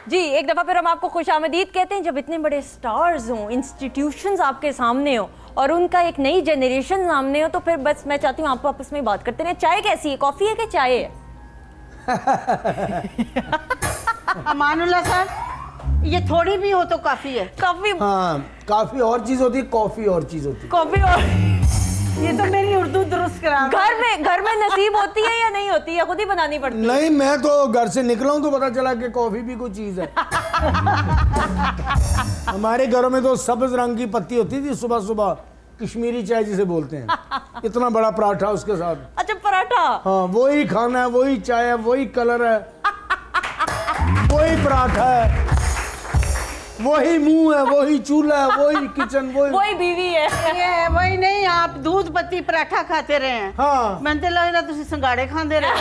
जी एक दफ़ा फिर हम आपको खुशामदीद कहते हैं। जब इतने बड़े स्टार्स हों, इंस्टीट्यूशंस आपके सामने हो और उनका एक नई जनरेशन सामने हो, तो फिर बस मैं चाहती हूँ आपको आपस में बात करते हैं। चाय कैसी है, कॉफ़ी है कि चाय है? अमानुल्लाह साहब, ये थोड़ी भी हो तो काफ़ी है। काफ़ी, हाँ, काफ़ी और चीज़ होती है, कॉफ़ी और चीज़ होती है। कॉफ़ी और ये तो मेरी उर्दू दुरुस्त करा। घर में नसीब होती है या नहीं होती है, खुद ही बनानी पड़ती है? नहीं, मैं तो घर से निकला हूँ तो पता चला कि कॉफी भी कोई चीज है। हमारे घरों में तो सब्ज रंग की पत्ती होती थी, सुबह सुबह कश्मीरी चाय जिसे बोलते हैं, इतना बड़ा पराठा उसके साथ। अच्छा पराठा, हाँ, वही खाना है, वही चाय है, वही कलर है, वही पराठा है, वही मुंह है, वही चूल्हा है, वही किचन, वही बीवी है। ये वही नहीं, आप दूध पत्ती पराठा खाते रहे हैं। हाँ, मैं तो लग रहा तुम संगाड़े खाते रहे।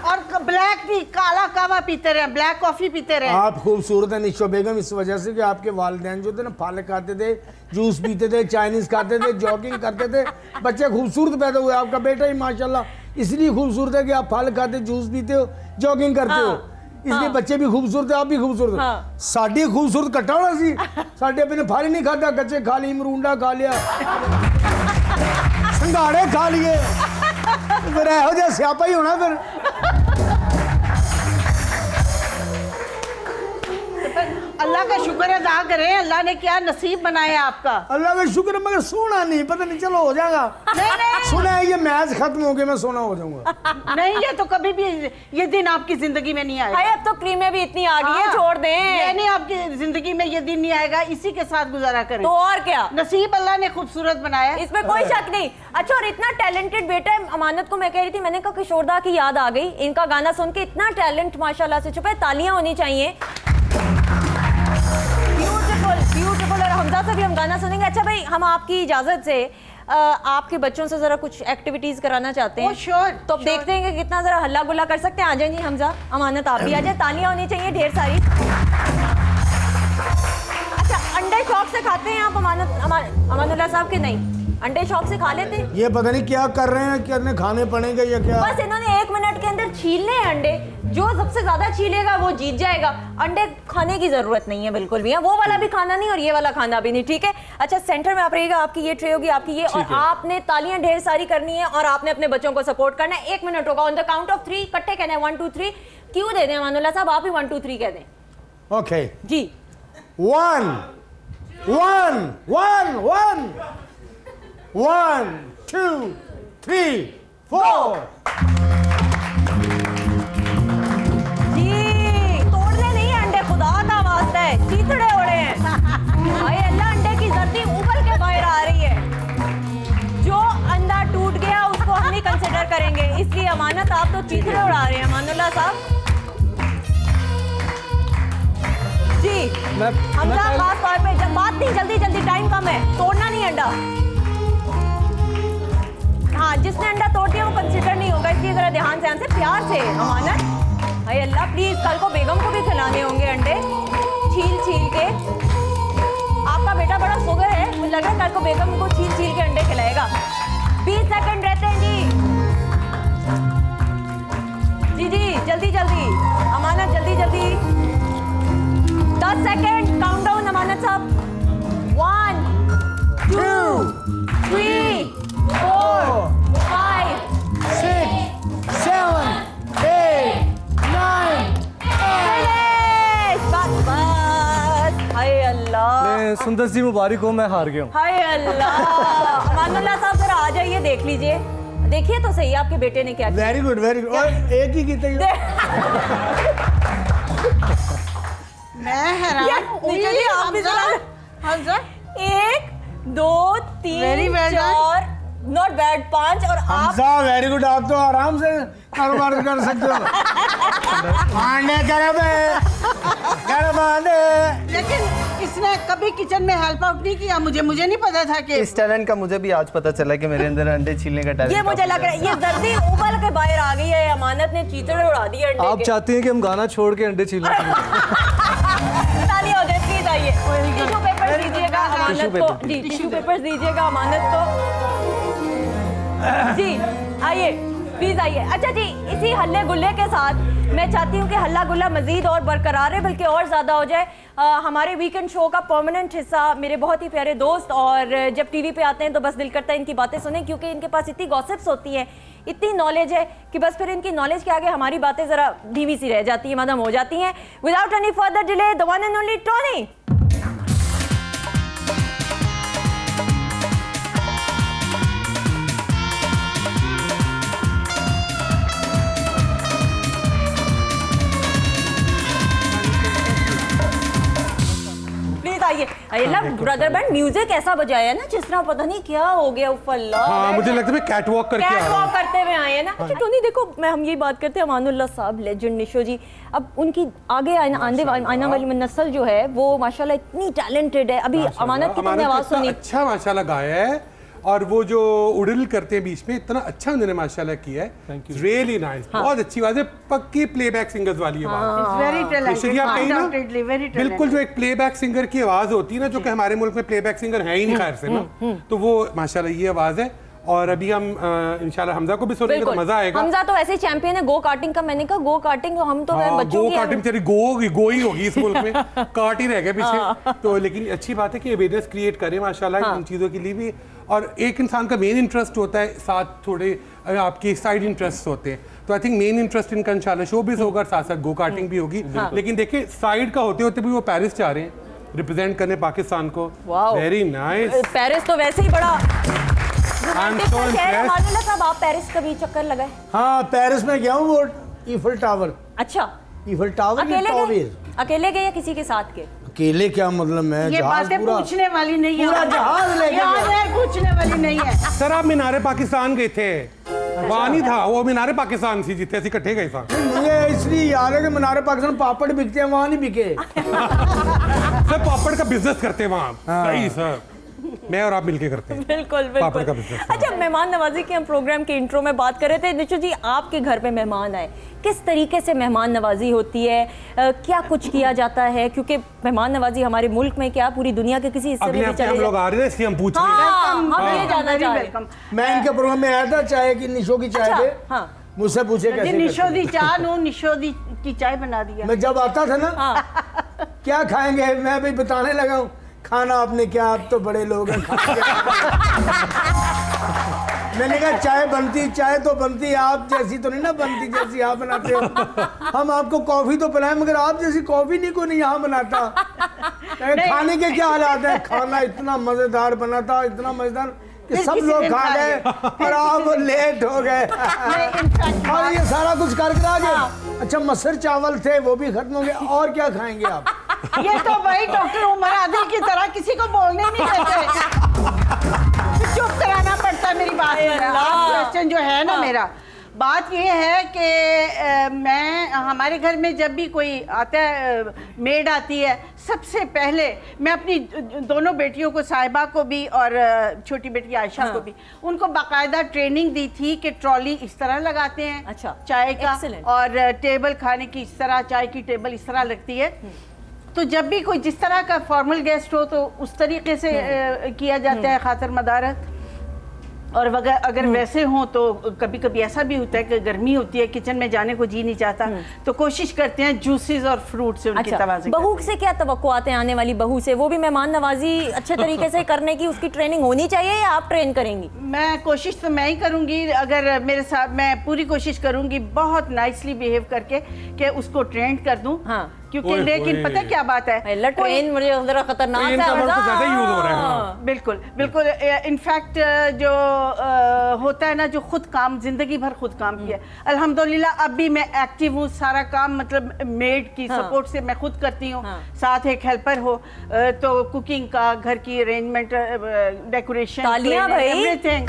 और ब्लैक टी, काला कावा पीते रहे, ब्लैक कॉफी पीते रहे। आप खूबसूरत है निशो बेगम इस वजह से कि आपके वालिदैन जो थे ना, फल खाते थे, जूस पीते थे, चाइनीज खाते थे, जॉगिंग करते थे, बच्चे खूबसूरत पैदा हुए। आपका बेटा ही माशाल्लाह इसलिए खूबसूरत है कि आप फल खाते, जूस पीते हो, जॉगिंग करते हो, इसलिए बच्चे भी खूबसूरत है, आप भी खूबसूरत हो। साड़ी खूबसूरत कट्टा होना सी, साढ़े अपने फल ही नहीं खाता, कच्चे खा ली, मरूंडा खा लिया, संगाड़े खा लिए, फिर ऐहो जिहा स्यापा ही होना फिर। अल्लाह का शुक्र अदा करें, अल्लाह ने क्या नसीब बनाया आपका। अल्लाह का शुक्र है, मगर सोना नहीं, पता नहीं, चलो हो जाएगा। नहीं सुना है ये मैच खत्म हो गया, मैं सोना हो जाऊंगा। नहीं, ये तो कभी भी ये दिन आपकी जिंदगी में नहीं आएगा। अब तो क्रीमें भी इतनी आ गई है, छोड़ दें। ये नहीं, आपकी जिंदगी में ये दिन नहीं आएगा, इसी के साथ गुजारा करें। तो और क्या, नसीब अल्लाह ने खूबसूरत बनाया, इसमें कोई शक नहीं। अच्छा, और इतना टैलेंटेड बेटा है। अमानत को मैं कह रही थी, मैंने कहा किशोरदा की याद आ गई, इनका गाना सुन के इतना टैलेंट माशाल्लाह से छुपा है, तालियां होनी चाहिए। ब्यूटीफुल। और हमजा से भी हम गाना सुनेंगे। अच्छा भाई, हम आपकी इजाजत से आपके बच्चों से जरा कुछ एक्टिविटीज कराना चाहते हैं। श्योर। तो अब देखते हैं कि कितना जरा हल्ला गुल्ला कर सकते हैं। आ जाए जी हमजा, अमानत आप भी आ जाए, तालियां होनी चाहिए ढेर सारी। अच्छा, अंडे शौक से खाते हैं आप अमानुल्लाह साहब के? नहीं, अंडे शौक से खा लेते हैं। ये पता नहीं क्या कर रहे हैं, कितने खाने पड़ेंगे या क्या। बस इन्होंने 1 मिनट के अंदर छीलने हैं अंडे, जो सबसे ज्यादा छीलेगा वो जीत जाएगा। अंडे खाने की जरूरत नहीं है बिल्कुल भी, वो वाला भी खाना नहीं और ये वाला खाना भी नहीं, ठीक है? अच्छा, सेंटर में आप रहिएगा, आपकी ये ट्रे होगी, आपकी ये, और आपने तालियां ढेर सारी करनी है और आपने अपने बच्चों को सपोर्ट करना है। 1 मिनट होगा, ऑन द काउंट ऑफ 3 इकट्ठे कहना है 1 2 3। क्यों दे दें अमानुल्लाह साहब, आप ही 1 2 3 कह दें। ओके जी, 1 1 1 1 1 2 3 4। तोड़ने नहीं है अंडे, खुदा का वास्ता है, चीथड़े उड़े हैं। भाई अल्लाह, अंडे की जर्दी उबल के बाहर आ रही है। जो अंडा टूट गया उसको हम नहीं कंसिडर करेंगे, इसलिए अमानत आप तो चीथड़े उड़ा रहे हैं अमानुल्लाह साहब। जी हम खास तौर पे, जब बात नहीं, जल्दी जल्दी, टाइम कम है, तोड़ना नहीं अंडा। हाँ, जिसने अंडा तोड़ दिया वो कंसिडर नहीं होगा, इसलिए जरा ध्यान से प्यार से अमानत। भाई अल्लाह, प्लीज कल को बेगम को भी खिलाने होंगे अंडे छील के। आपका बेटा बड़ा सुगर है, मुझे लग रहा है कल को बेगम को छील के अंडे खिलाएगा। 20 सेकंड रहते हैं जी। जी जल्दी जल्दी अमानत, जल्दी जल्दी। 10 सेकंड काउंटडाउन अमानत साहब। 1 2 3 4 5 6 7 8 9 बस। हाय अल्लाह, सुंदर सी मुबारक हो, मैं हार गया हूँ। हाय अल्लाह। अमानुल्लाह साहब जरा आ जाइए, देख लीजिए, देखिए तो सही आपके बेटे ने क्या किया। Very good very good. और एक ही गीत है। मैं हैरान हुई। 1 2 3 4 नॉट बैड 5 और आप वेरी गुड। आप तो आराम से कारोबार कर सकते हो। लेकिन इसने कभी किचन में हेल्प आउट नहीं किया, मुझे नहीं पता था कि इस टैलेंट का मुझे भी आज पता चला कि मेरे अंदर अंडे छीलने का टैलेंट। ये मुझे लग रहा है ये जर्दी उबल के बाहर आ गई है, अमानत ने चीथड़े उड़ा दिए अंडे आप चाहती हैं कि हम गाना छोड़ के अंडे छीलें? तालियां हो जाए प्लीज। आइए, टिश्यू पेपर दीजिएगा अमानत को। जी, टिश्यू पेपर दीजिएगा अमानत को। जी आइए, प्लीज आइए। अच्छा जी, इसी हल्ले गुल्ले के साथ मैं चाहती हूँ कि हल्ला गुल्ला मजीद और बरकरार है, बल्कि और ज़्यादा हो जाए। हमारे वीकेंड शो का परमानेंट हिस्सा मेरे बहुत ही प्यारे दोस्त, और जब टीवी पे आते हैं तो बस दिल करता है इनकी बातें सुने, क्योंकि इनके पास इतनी गॉसिप्स होती हैं, इतनी नॉलेज है कि बस फिर इनकी नॉलेज के आगे हमारी बातें ज़रा धीमी सी रह जाती हैं, मदम हो जाती हैं। Without any further delay, the one and only Tony. Brother band music ऐसा बजाया ना जिस तरह पता नहीं क्या हो गया। हाँ, मुझे लगता है कैटवॉक करके कैटवॉक करते हुए आए हैं ना। अच्छा टोनी देखो, मैं हम ये बात करते हैं अमानुल्लाह साहब लेजेंड निशो जी, अब उनकी आगे आने वाली नस्ल जो है वो माशाल्लाह इतनी टैलेंटेड है। अभी अमानत की तुमने आवाज सुनी, अच्छा माशाल्लाह गाया है, और वो जो उड़िल करते हैं बीच में इतना अच्छा उन्होंने माशाल्लाह किया है। रियली नाइस, बहुत अच्छी आवाज है, पक्की प्लेबैक सिंगर्स वाली आवाज। वेरी टैलेंटेड, बिल्कुल जो एक प्लेबैक सिंगर की आवाज होती है ना, जो कि हमारे मुल्क में प्लेबैक सिंगर है ही नहीं खैर से ना, तो वो माशाल्लाह ये आवाज है। और अभी हम इंशाल्लाह हमजा को भी सुनेंगे तो मजा आएगा। हमजा तो ऐसे चैंपियन है गो कार्टिंग का। मैंने कहा गो कार्टिंग हम तो बच्चों गो कार्टिंग तेरी गो ही होगी इस मुल्क में, काट ही रह गए पीछे। तो लेकिन अच्छी बात है कि अवेयरनेस क्रिएट करें माशाल्लाह इन चीज़ों के लिए भी। और एक इंसान का मेन इंटरेस्ट होता है, साथ थोड़े आपके साइड इंटरेस्ट होते हैं, तो आई थिंक मेन इंटरेस्ट इनका इंशाल्लाह शो भी होगा, साथ साथ गो कार्टिंग भी होगी। लेकिन देखिए साइड का होते होते भी वो पेरिस जा रहे हैं रिप्रेजेंट करने पाकिस्तान को। Very nice. पेरिस तो वैसे ही बड़ा साहब, आप पेरिस कभी चक्कर लगाए? हाँ, पेरिस में गया हूँ, वो ईफल टावर। अच्छा, ईफल टावर अकेले गए या किसी के साथ के? अकेले क्या मतलब, मैं ये बातें पूछने वाली नहीं है, पूरा जहाज लेके पूछने वाली नहीं है। सर आप मीनारे पाकिस्तान गए थे, वहाँ नहीं था वो, मीनारे पाकिस्तान थी जितने ऐसे इकट्ठे गए था। मुझे इसलिए याद है कि मीनारे पाकिस्तान पापड़ बिकते हैं, वहाँ नहीं बिके। सर पापड़ का बिजनेस करते हैं वहाँ। सही सर, मैं और आप मिलके करते हैं। बिल्कुल बिल्कुल। अच्छा, मेहमान नवाजी की हम प्रोग्राम के इंट्रो में बात कर रहे थे। निशो जी, आपके घर पे मेहमान आए, किस तरीके से मेहमान नवाजी होती है, क्या कुछ किया जाता है? क्योंकि मेहमान नवाजी हमारे मुल्क में क्या पूरी दुनिया के किसी हिस्से में भी हम लोग आ रहे हैं, इसलिए हम पूछ रहे हैं। हम ये जानना चाह रहे हैं। मैं इनके प्रोग्राम में आया था चाय की, निशो की चाय पे, मुझसे पूछे कैसे निशोदी चाय नो, निशोदी की चाय बना दिया। मैं जब आता था ना, क्या खाएंगे, मैं भी बताने लगा हूँ खाना आपने क्या, आप तो बड़े लोग हैं। मैंने कहा चाय बनती, चाय तो बनती, आप जैसी तो नहीं ना बनती जैसी आप बनाते हो। हम आपको कॉफी तो पिलाएं, मगर आप जैसी कॉफी नहीं, को नहीं यहाँ बनाता। खाने के क्या हालात है? खाना इतना मजेदार बना था, इतना मजेदार कि सब लोग खा गए और आप लेट हो गए। और ये सारा कुछ करके आ गए। अच्छा, मसर चावल थे वो भी खत्म हो गए, और क्या खाएंगे आप? ये तो भाई डॉक्टर उमर आदिल की तरह किसी को बोलने नहीं देते, चुप कराना पड़ता है मेरी बात। क्वेश्चन जो है ना मेरा, बात ये है कि मैं हमारे घर में जब भी कोई आता है, मेड आती है, सबसे पहले मैं अपनी दोनों बेटियों को, साहिबा को भी और छोटी बेटी आयशा को भी, उनको बाकायदा ट्रेनिंग दी थी कि ट्रॉली इस तरह लगाते हैं। अच्छा, चाय का, और टेबल खाने की इस तरह, चाय की टेबल इस तरह लगती है। तो जब भी कोई जिस तरह का फॉर्मल गेस्ट हो तो उस तरीके से किया जाता है, खातर मदारत। और अगर वैसे हो तो कभी कभी ऐसा भी होता है कि गर्मी होती है, किचन में जाने को जी नहीं चाहता, तो कोशिश करते हैं जूसेस और फ्रूट से उनकी तवाज़ुन। बहू से क्या तवक्कुआत है आने वाली बहू से? वो भी मेहमान नवाजी अच्छे तरीके से करने की उसकी ट्रेनिंग होनी चाहिए या आप ट्रेन करेंगी? मैं कोशिश तो मैं ही करूंगी, अगर मेरे साथ, मैं पूरी कोशिश करूंगी बहुत नाइसली बिहेव करके कि उसको ट्रेन कर दूं। हाँ, क्योंकि लेकिन पता क्या बात है, ट्रेन मुझे जरा खतरनाक है, ज्यादा यूज हो रहा है। बिल्कुल बिल्कुल। इनफैक्ट जो होता है ना, जो खुद काम जिंदगी भर खुद काम किया, अल्हम्दुलिल्लाह अब भी मैं एक्टिव हूँ, सारा काम मतलब मेड की सपोर्ट से मैं खुद करती हूँ। साथ एक हेल्पर हो तो कुकिंग का, घर की अरेंजमेंट, डेकोरेशन, एवरीथिंग।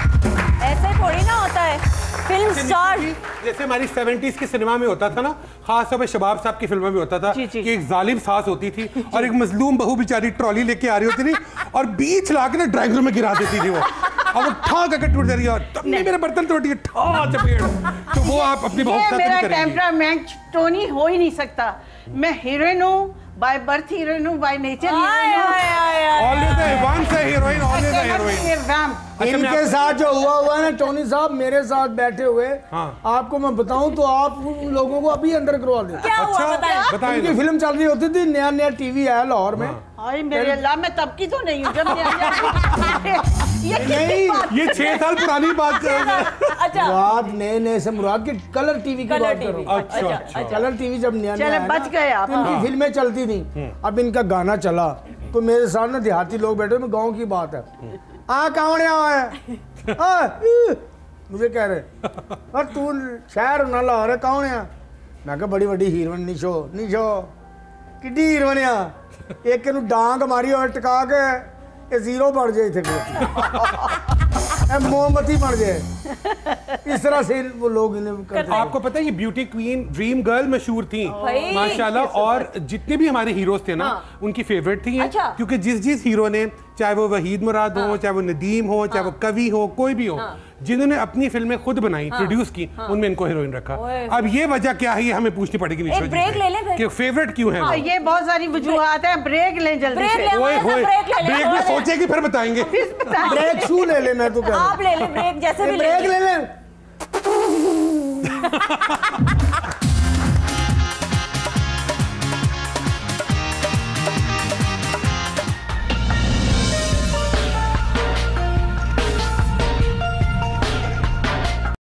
ऐसे थोड़ी ना होता है। फिल्म स्टार जैसे हमारी 70s के सिनेमा में होता था ना, खास तौर पे शबाब साहब की फिल्मों में होता था कि एक जालिम सास होती थी और एक मजलूम बहू बेचारी ट्रॉली लेके आ रही होती थी और बीच ला के ना ड्राइंग रूम में गिरा देती थी वो, और वो ठा करके टूट जा रही है, और तुमने मेरे बर्तन तोड़ दिए, ठा चपेट। तो वो आप अपनी बहू के साथ मेरा टेम्परामेंट टोनी हो ही नहीं सकता। मैं हीरोइन हूँ, बाय बर्थ हीरोइन हूँ, बाय नेचर आय, हीरोइन हूँ। I, I, I. Always once a heroine, always a heroine. इनके साथ जो हुआ है ना टोनी साहब, मेरे साथ बैठे हुए, हाँ। आपको मैं बताऊं तो आप उन लोगों को अभी अंदर करवा दें। क्या हुआ अच्छा बताएं? बताएं इनकी फिल्म चल रही होती थी, नया नया टीवी आया लाहौर में। हाय मेरे अल्लाह, मैं तब की तो नहीं हूँ जब ये नहीं, ये 6 साल पुरानी बात कर रहे हैं। अच्छा वो आप नए नए से मुराद के कलर टीवी की कलर बात टीवी। करो। अच्छा अच्छा कलर टीवी जब नया चले, नया बच गए आप। तो इनकी फिल्में चलती थी। अब इनका गाना चला तो मेरे सामने देहाती लोग बैठे, में गांव की बात है, कौन है मुझे कह रहे और तू शहर ना लाहौर है, कौन है? मैं कहा बड़ी बड़ी हीरोइन निशो। निशो किड्डी हीरोइन आ, एक ਨੂੰ ਡਾਂਗ ਮਾਰੀ और टका के ये जीरो बढ़ जाए थे, मोमबत्ती बढ़ जाए। इस तरह से वो लोग इन्हें करते हैं। आपको पता है ये ब्यूटी क्वीन ड्रीम गर्ल मशहूर थी भाई। माशाल्लाह, और जितने भी हमारे हीरोज थे ना उनकी फेवरेट थी ये। अच्छा। क्योंकि जिस हीरो ने, चाहे वो वहीद मुराद हो, चाहे वो नदीम हो, चाहे वो कवि हो, कोई भी हो, जिन्होंने अपनी फिल्में खुद बनाई, प्रोड्यूस की, उनमें इनको हीरोइन रखा। ओए अब ये वजह क्या है, ये हमें पूछनी पड़ेगी निशा जी ब्रेक से, ले लें फिर। कि फेवरेट क्यों है वो? ये बहुत सारी वजूहत है, ब्रेक लें जल्दी ब्रेक से। ले। ओए होए, ब्रेक ले ले, ब्रेक में और ले। सोचेगी फिर बताएंगे। ब्रेक शू ले ले, मैं तो कह रहा आप ले ले ब्रेक, जैसे हूं। भी ब्रेक ले ले ले।